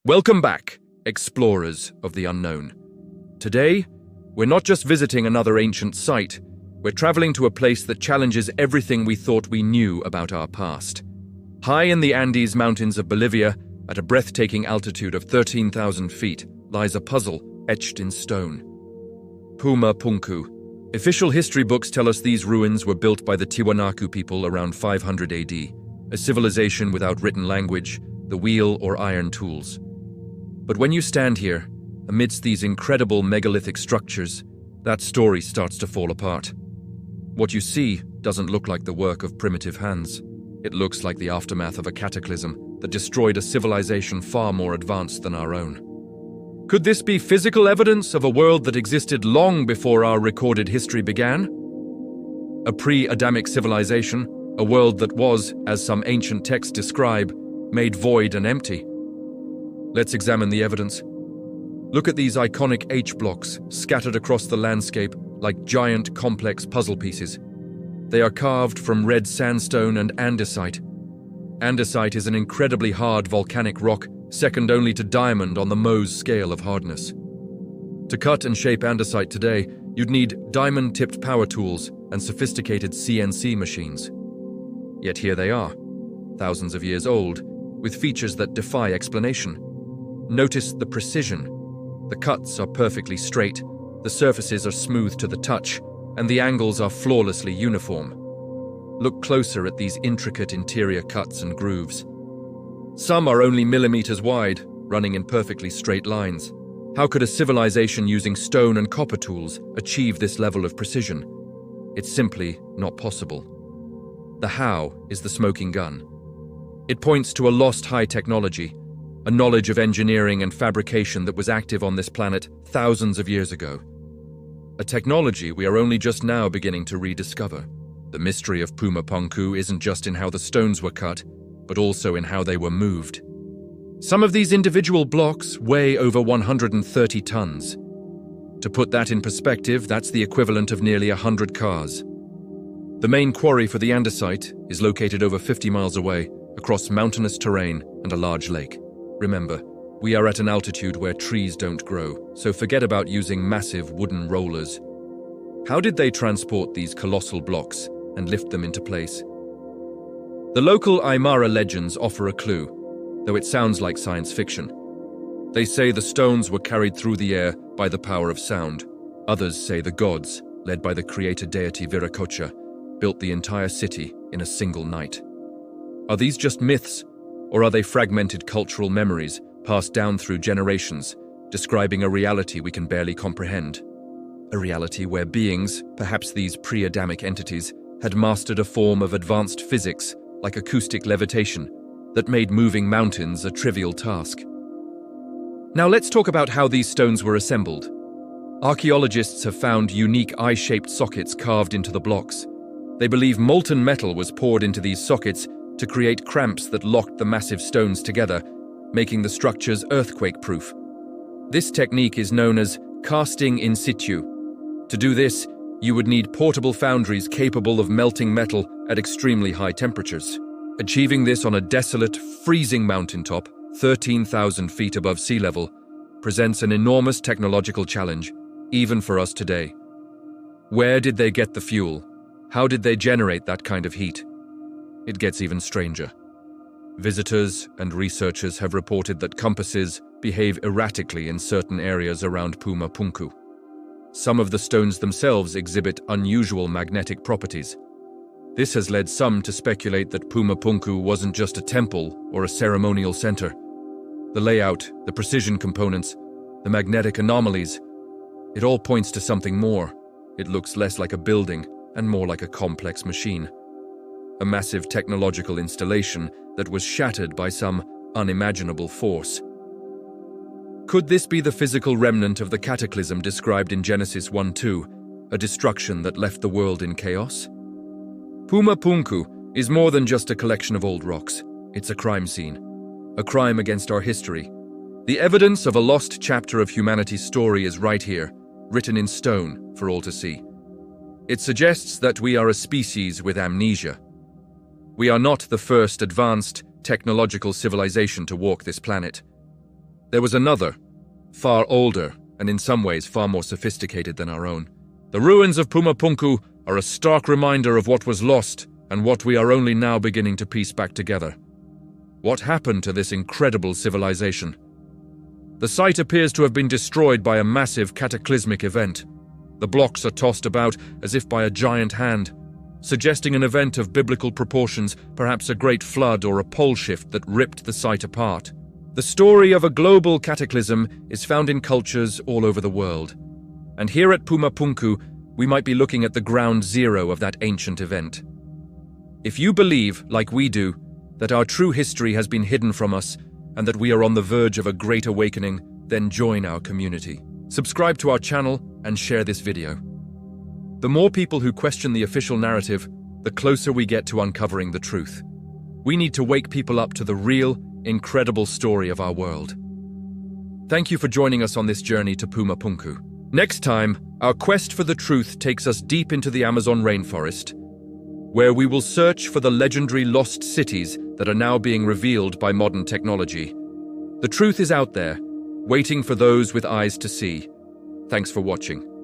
Welcome back, explorers of the unknown. Today, we're not just visiting another ancient site, we're traveling to a place that challenges everything we thought we knew about our past. High in the Andes mountains of Bolivia, at a breathtaking altitude of 13,000 feet, lies a puzzle etched in stone. Puma Punku. Official history books tell us these ruins were built by the Tiwanaku people around 500 AD, a civilization without written language, the wheel or iron tools. But when you stand here, amidst these incredible megalithic structures, that story starts to fall apart. What you see doesn't look like the work of primitive hands. It looks like the aftermath of a cataclysm that destroyed a civilization far more advanced than our own. Could this be physical evidence of a world that existed long before our recorded history began? A pre-Adamic civilization, a world that was, as some ancient texts describe, made void and empty. Let's examine the evidence. Look at these iconic H-blocks scattered across the landscape like giant complex puzzle pieces. They are carved from red sandstone and andesite. Andesite is an incredibly hard volcanic rock, second only to diamond on the Mohs scale of hardness. To cut and shape andesite today, you'd need diamond-tipped power tools and sophisticated CNC machines. Yet here they are, thousands of years old, with features that defy explanation. Notice the precision. The cuts are perfectly straight, the surfaces are smooth to the touch, and the angles are flawlessly uniform. Look closer at these intricate interior cuts and grooves. Some are only millimeters wide, running in perfectly straight lines. How could a civilization using stone and copper tools achieve this level of precision? It's simply not possible. The how is the smoking gun. It points to a lost high technology, a knowledge of engineering and fabrication that was active on this planet thousands of years ago. A technology we are only just now beginning to rediscover. The mystery of Puma Punku isn't just in how the stones were cut, but also in how they were moved. Some of these individual blocks weigh over 130 tons. To put that in perspective, that's the equivalent of nearly 100 cars. The main quarry for the andesite is located over 50 miles away, across mountainous terrain and a large lake. Remember, we are at an altitude where trees don't grow, so forget about using massive wooden rollers. How did they transport these colossal blocks and lift them into place? The local Aymara legends offer a clue, though it sounds like science fiction. They say the stones were carried through the air by the power of sound. Others say the gods, led by the creator deity Viracocha, built the entire city in a single night. Are these just myths, or are they fragmented cultural memories passed down through generations, describing a reality we can barely comprehend? A reality where beings, perhaps these pre-Adamic entities, had mastered a form of advanced physics, like acoustic levitation, that made moving mountains a trivial task. Now let's talk about how these stones were assembled. Archaeologists have found unique eye-shaped sockets carved into the blocks. They believe molten metal was poured into these sockets to create cramps that locked the massive stones together, making the structures earthquake-proof. This technique is known as casting in situ. To do this, you would need portable foundries capable of melting metal at extremely high temperatures. Achieving this on a desolate, freezing mountaintop, 13,000 feet above sea level, presents an enormous technological challenge, even for us today. Where did they get the fuel? How did they generate that kind of heat? It gets even stranger. Visitors and researchers have reported that compasses behave erratically in certain areas around Puma Punku. Some of the stones themselves exhibit unusual magnetic properties. This has led some to speculate that Puma Punku wasn't just a temple or a ceremonial center. The layout, the precision components, the magnetic anomalies, it all points to something more. It looks less like a building and more like a complex machine. A massive technological installation that was shattered by some unimaginable force. Could this be the physical remnant of the cataclysm described in Genesis 1:2, a destruction that left the world in chaos? Puma Punku is more than just a collection of old rocks. It's a crime scene, a crime against our history. The evidence of a lost chapter of humanity's story is right here, written in stone for all to see. It suggests that we are a species with amnesia. We are not the first advanced technological civilization to walk this planet. There was another, far older, and in some ways far more sophisticated than our own. The ruins of Puma Punku are a stark reminder of what was lost and what we are only now beginning to piece back together. What happened to this incredible civilization? The site appears to have been destroyed by a massive cataclysmic event. The blocks are tossed about as if by a giant hand, suggesting an event of biblical proportions, perhaps a great flood or a pole shift that ripped the site apart. The story of a global cataclysm is found in cultures all over the world. And here at Puma Punku, we might be looking at the ground zero of that ancient event. If you believe, like we do, that our true history has been hidden from us and that we are on the verge of a great awakening, then join our community. Subscribe to our channel and share this video. The more people who question the official narrative, the closer we get to uncovering the truth. We need to wake people up to the real, incredible story of our world. Thank you for joining us on this journey to Puma Punku. Next time, our quest for the truth takes us deep into the Amazon rainforest, where we will search for the legendary lost cities that are now being revealed by modern technology. The truth is out there, waiting for those with eyes to see. Thanks for watching.